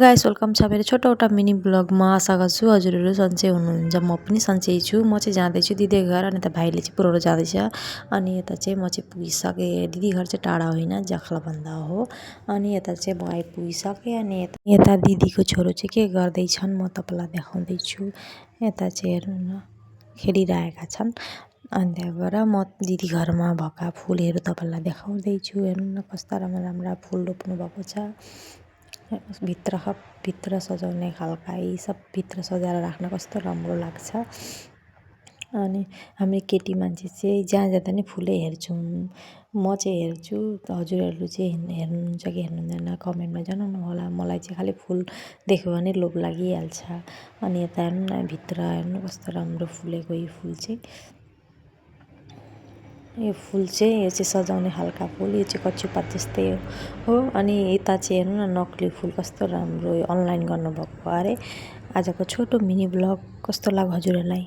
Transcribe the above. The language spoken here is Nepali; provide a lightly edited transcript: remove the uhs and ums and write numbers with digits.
गाइस वेलकम छ मेरो छोटो एउटा मिनी ब्लगमा। आशा गर्छु हजुरहरू सन्चै हुनुहुन्छ, म पनि सन्चै छु। म चाहिँ जाँदैछु दिदी घर, अनि त भाइले चाहिँ पुऱ्याउन जाँदैछ। अनि यता चाहिँ म चाहिँ पुगिसकेँ। दिदी घर चाहिँ टाढा होइन, जखलाबन्दा हो। अनि यता चाहिँ म आइपुगिसकेँ। अनि यता दिदीको छोरो चाहिँ के गर्दैछन् म तपाईँलाई देखाउँदैछु। यता चाहिँ हेर्नु न, खेलिरहेका छन्। अनि त्यहाँबाट म दिदी घरमा भएका फुलहरू तपाईँलाई देखाउँदैछु। हेर्नु न कस्ता राम्रा राम्रा फुल रोप्नु भएको छ। भित्र सजाउने खालका यी सब भित्र सजाएर राख्न कस्तो राम्रो लाग्छ। अनि हामी केटी मान्छे चाहिँ जहाँ जाँदा नि फुलै हेर्छौँ। म चाहिँ हेर्छु, हजुरहरू चाहिँ हेर्नुहुन्छ कि हेर्नुहुँदैन कमेन्टमा जनाउनु होला। मलाई चाहिँ खालि फुल देख्यो भने लोभ लागिहाल्छ। अनि यता हेर्नु न, भित्र हेर्नु कस्तो राम्रो फुलेको यो फुल चाहिँ। यो फुल चाहिँ यो चाहिँ सजाउने खालका फुल, यो चाहिँ कचुपात जस्तै हो। अनि यता चाहिँ हेर्नु न, नक्ली फुल कस्तो राम्रो, यो अनलाइन गर्नुभएको अरे। आजको छोटो मिनी ब्लग कस्तो लाग्यो हजुरहरूलाई?